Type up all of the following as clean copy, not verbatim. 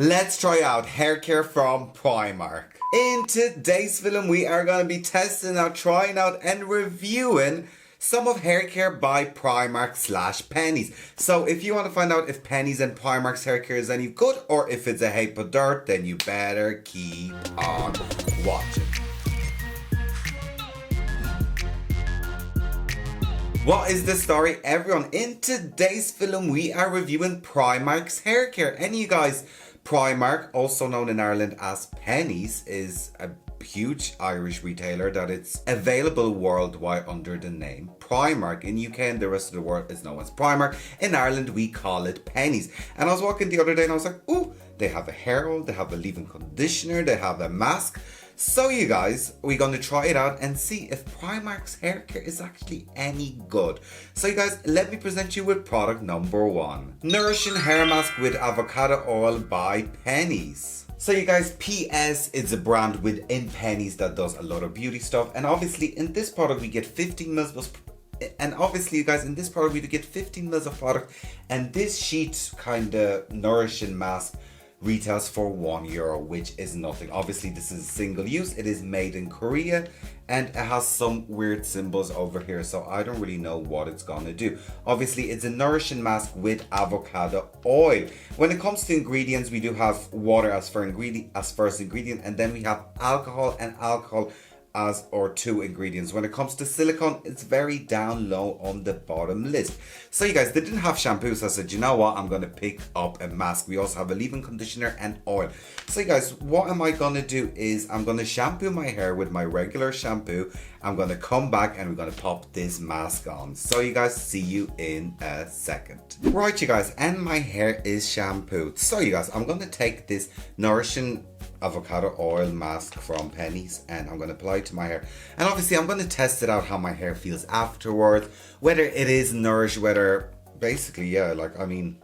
Let's try out hair care from Primark. In today's film, we are going to be testing out, trying out, and reviewing some of hair care by Primark / Pennies. So if you want to find out if Pennies and Primark's hair care is any good or if it's a heap of dirt, then you better keep on watching. What is the story, everyone? In today's film, we are reviewing Primark's hair care. And you guys, Primark, also known in Ireland as Pennies, is a huge Irish retailer that it's available worldwide under the name Primark. In UK and the rest of the world is known as Primark. In Ireland, we call it Pennies. And I was walking the other day and I was like, ooh, they have a hair oil, they have a leave-in conditioner, they have a mask. So you guys, we're going to try it out and see if Primark's hair care is actually any good. So you guys, let me present you with product number 1. Nourishing Hair Mask with Avocado Oil by Pennies. So you guys, PS is a brand within Pennies that does a lot of beauty stuff. And obviously in this product we get 15 mils. And obviously you guys, in this product we get 15 mils of product. And this sheet kind of nourishing mask retails for €1, which is nothing. Obviously this is single use, it is made in Korea, and it has some weird symbols over here, so I don't really know what it's gonna do. Obviously it's a nourishing mask with avocado oil. When it comes to ingredients, we do have water as first ingredient, and then we have alcohol as our 2 ingredients. When it comes to silicone, it's very down low on the bottom list. So you guys, they didn't have shampoo, so I said, you know what, I'm gonna pick up a mask. We also have a leave-in conditioner and oil. So you guys, what am I gonna do is I'm gonna shampoo my hair with my regular shampoo. I'm gonna come back and we're gonna pop this mask on. So you guys, see you in a second. Right you guys, and my hair is shampooed. So you guys, I'm gonna take this nourishing avocado oil mask from Pennies and I'm going to apply it to my hair, and obviously I'm going to test it out how my hair feels afterwards, whether it is nourished, whether basically, yeah, like, I mean,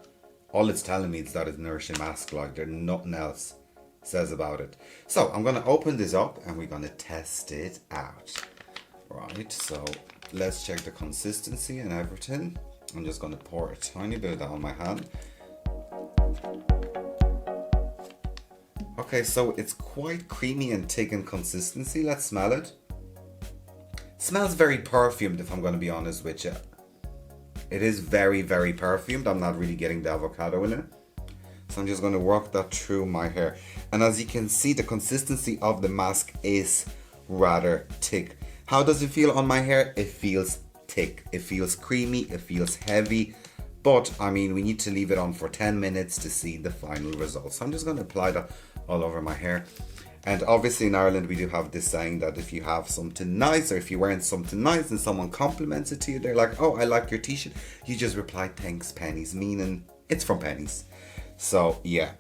all it's telling me is that it's nourishing mask, like there's nothing else says about it. So I'm going to open this up and we're going to test it out. Right, so let's check the consistency and everything. I'm just going to pour a tiny bit of that on my hand. Okay, so it's quite creamy and thick in consistency. Let's smell it. Smells very perfumed, if I'm going to be honest with you. It is very, very perfumed. I'm not really getting the avocado in it. So I'm just going to work that through my hair. And as you can see, the consistency of the mask is rather thick. How does it feel on my hair? It feels thick. It feels creamy. It feels heavy. But, I mean, we need to leave it on for 10 minutes to see the final results. So I'm just going to apply that all over my hair. And obviously in Ireland we do have this saying that if you have something nice, or if you're wearing something nice and someone compliments it to you, they're like, oh, I like your t-shirt, you just reply, thanks Pennies, meaning it's from Pennies. So yeah,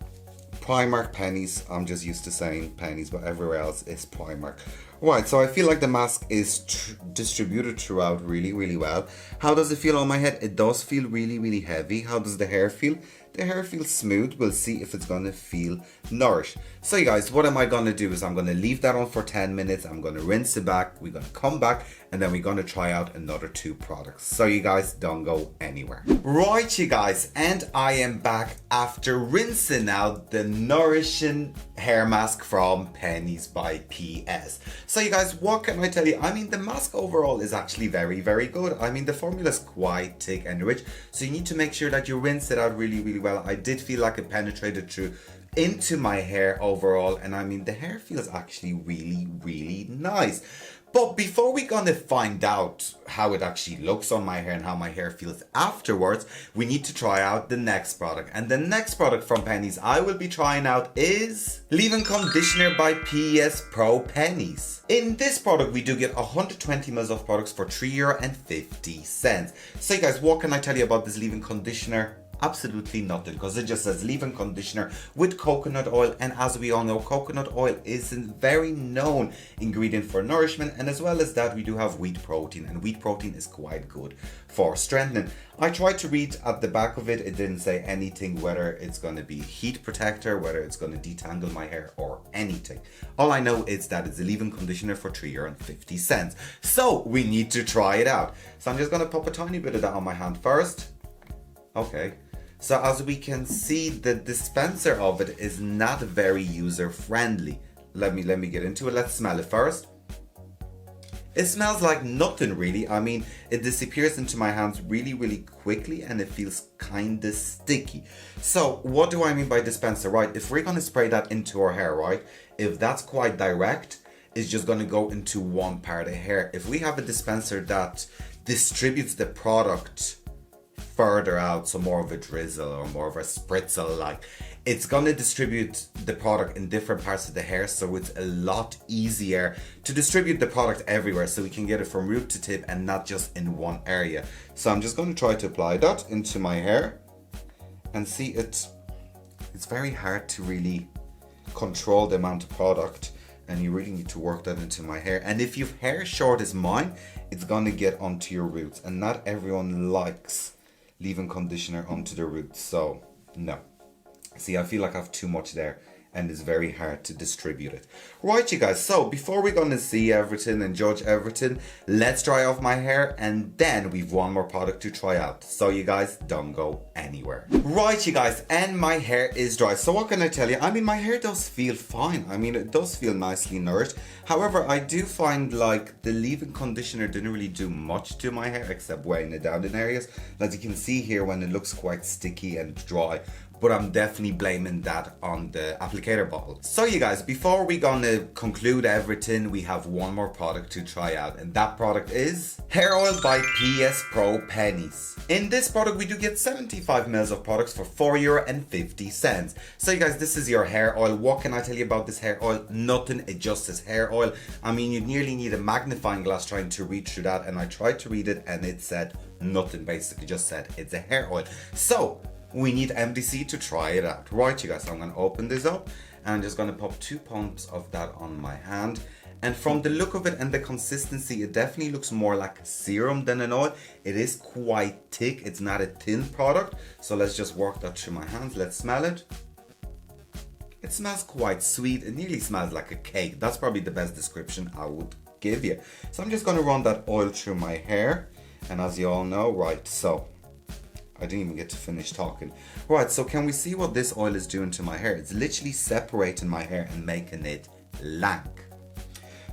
Primark, Pennies, I'm just used to saying Pennies, but everywhere else is Primark. Right, so I feel like the mask is distributed throughout really, really well. How does it feel on my head? It does feel really, really heavy. How does the hair feel? The hair feels smooth. We'll see if it's gonna feel nourished. So you guys, what am I gonna do is I'm gonna leave that on for 10 minutes. I'm gonna rinse it back. We're gonna come back and then we're gonna try out another 2 products. So you guys, don't go anywhere. Right you guys, and I am back after rinsing out the nourishing hair mask from Pennies by PS. So you guys, what can I tell you? I mean, the mask overall is actually very, very good. I mean, the formula is quite thick and rich, so you need to make sure that you rinse it out really, really well. I did feel like it penetrated through into my hair overall, and I mean, the hair feels actually really, really nice. But before we're gonna find out how it actually looks on my hair and how my hair feels afterwards, we need to try out the next product. And the next product from Pennies I will be trying out is Leave-In Conditioner by PS Pro Pennies. In this product we do get 120 ml of products for €3.50. So you guys, what can I tell you about this leave-in conditioner? Absolutely nothing, because it just says leave-in conditioner with coconut oil, and as we all know, coconut oil is a very known ingredient for nourishment, and as well as that we do have wheat protein, and wheat protein is quite good for strengthening. I tried to read at the back of it, it didn't say anything whether it's going to be heat protector, whether it's going to detangle my hair or anything. All I know is that it's a leave-in conditioner for €3.50. So we need to try it out. So I'm just going to pop a tiny bit of that on my hand first. Okay. So as we can see, the dispenser of it is not very user friendly. Let me get into it. Let's smell it first. It smells like nothing really. I mean, it disappears into my hands really quickly and it feels kinda sticky. So what do I mean by dispenser, right? If we're gonna spray that into our hair, right? If that's quite direct, it's just gonna go into one part of hair. If we have a dispenser that distributes the product further out, so more of a drizzle or more of a spritzel, like, it's gonna distribute the product in different parts of the hair, so it's a lot easier to distribute the product everywhere, so we can get it from root to tip and not just in one area. So I'm just going to try to apply that into my hair, and see, it's very hard to really control the amount of product, and you really need to work that into my hair. And if you've hair short as mine, it's gonna get onto your roots, and not everyone likes leave-in conditioner onto the roots, so no. See, I feel like I have too much there and it's very hard to distribute it. Right, you guys, so before we're gonna see everything and judge everything, let's dry off my hair and then we've one more product to try out. So you guys don't go anywhere. Right, you guys, and my hair is dry. So what can I tell you? I mean, my hair does feel fine. I mean, it does feel nicely nourished. However, I do find like the leave-in conditioner didn't really do much to my hair except weighing it down in areas. As you can see here, when it looks quite sticky and dry. But I'm definitely blaming that on the applicator bottle. So you guys, before we gonna conclude everything, we have one more product to try out, and that product is Hair Oil by PS Pro Pennies. In this product, we do get 75 ml of products for €4.50. So you guys, this is your hair oil. What can I tell you about this hair oil? Nothing, it just says hair oil. I mean, you nearly need a magnifying glass trying to read through that, and I tried to read it and it said nothing, basically just said it's a hair oil. So we need MDC to try it out. Right, you guys, so I'm gonna open this up and I'm just gonna pop 2 pumps of that on my hand. And from the look of it and the consistency, it definitely looks more like a serum than an oil. It is quite thick, it's not a thin product. So let's just work that through my hands. Let's smell it. It smells quite sweet. It nearly smells like a cake. That's probably the best description I would give you. So I'm just gonna run that oil through my hair. And as you all know, right, so I didn't even get to finish talking. Right, so can we see what this oil is doing to my hair? It's literally separating my hair and making it lank.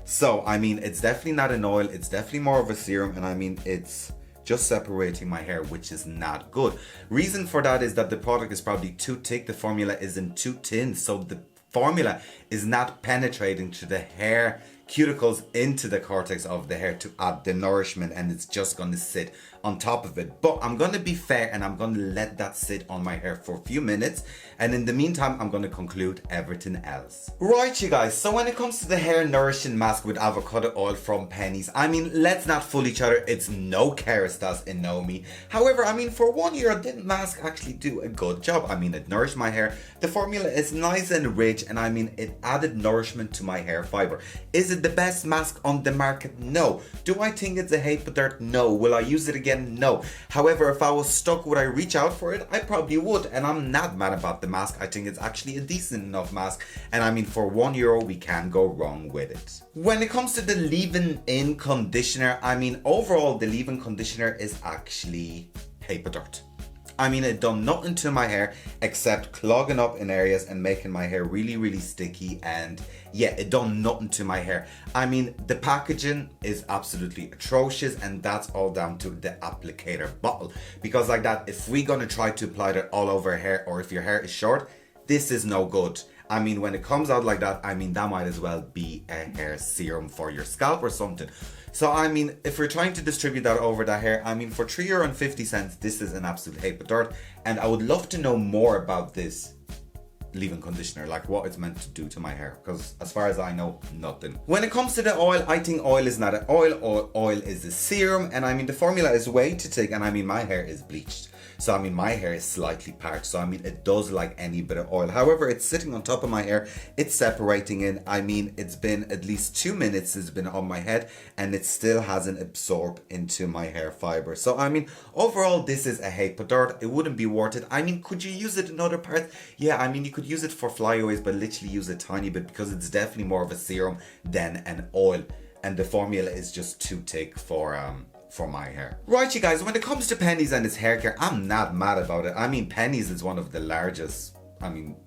So, I mean, it's definitely not an oil. It's definitely more of a serum. And I mean, it's just separating my hair, which is not good. Reason for that is that the product is probably too thick. The formula isn't too thin. So the formula is not penetrating to the hair cuticles into the cortex of the hair to add the nourishment, and it's just going to sit on top of it. But I'm going to be fair and I'm going to let that sit on my hair for a few minutes, and in the meantime I'm going to conclude everything else. Right, you guys, so when it comes to the hair nourishing mask with avocado oil from Pennies, I mean, let's not fool each other, it's no Kerastase in Nomi. However, I mean, for 1 year the mask actually do a good job. I mean, it nourished my hair, the formula is nice and rich, and I mean, it added nourishment to my hair fiber. Is it the best mask on the market? No. Do I think it's a hate dirt? No. Will I use it again? No. However, if I was stuck, would I reach out for it? I probably would, and I'm not mad about the mask. I think it's actually a decent enough mask, and I mean, for €1 we can't go wrong with it. When it comes to the leave-in conditioner, I mean, overall the leave-in conditioner is actually paper dirt. I mean, it done nothing to my hair except clogging up in areas and making my hair really sticky, and yeah, it done nothing to my hair. I mean, the packaging is absolutely atrocious, and that's all down to the applicator bottle, because like that, if we're gonna try to apply that all over hair, or if your hair is short, this is no good. I mean, when it comes out like that, I mean, that might as well be a hair serum for your scalp or something. So, I mean, if we're trying to distribute that over the hair, I mean, for €3.50, this is an absolute heap of dirt. And I would love to know more about this leave-in conditioner, like what it's meant to do to my hair, because as far as I know, nothing. When it comes to the oil, I think oil is not an oil, oil is a serum, and I mean, the formula is way too thick, and I mean, my hair is bleached. So I mean, my hair is slightly parched, so I mean, it does like any bit of oil. However, it's sitting on top of my hair, it's separating it. I mean, it's been at least 2 minutes it's been on my head, and it still hasn't absorbed into my hair fiber. So I mean, overall, this is a heap of dirt. It wouldn't be worth it. I mean, could you use it in other parts? Yeah, I mean, you could use it for flyaways, but literally use a tiny bit, because it's definitely more of a serum than an oil, and the formula is just too thick for for my hair. Right, you guys, when it comes to Penneys and its hair care, I'm not mad about it. I mean, Penneys is one of the largest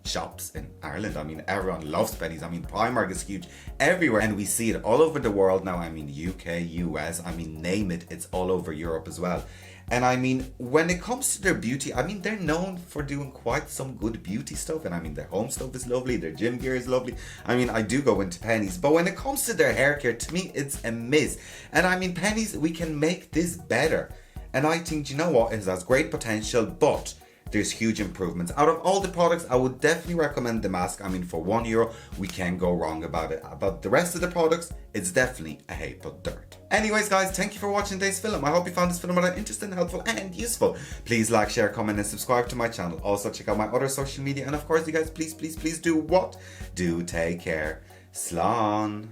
shops in Ireland. I mean, everyone loves Penneys. I mean, Primark is huge everywhere, and we see it all over the world now. I mean, UK, US, I mean, name it, it's all over Europe as well. And I mean, when it comes to their beauty, I mean, they're known for doing quite some good beauty stuff. And I mean, their home stuff is lovely, their gym gear is lovely. I mean, I do go into Penneys, but when it comes to their hair care, to me, it's a miss. And I mean, Penneys, we can make this better. And I think, you know what, it has great potential, but there's huge improvements. Out of all the products, I would definitely recommend the mask. I mean, for €1, we can't go wrong about it. About the rest of the products, it's definitely a heap of dirt. Anyways, guys, thank you for watching today's film. I hope you found this film interesting, helpful, and useful. Please like, share, comment, and subscribe to my channel. Also, check out my other social media. And of course, you guys, please do what? Do take care. Slán.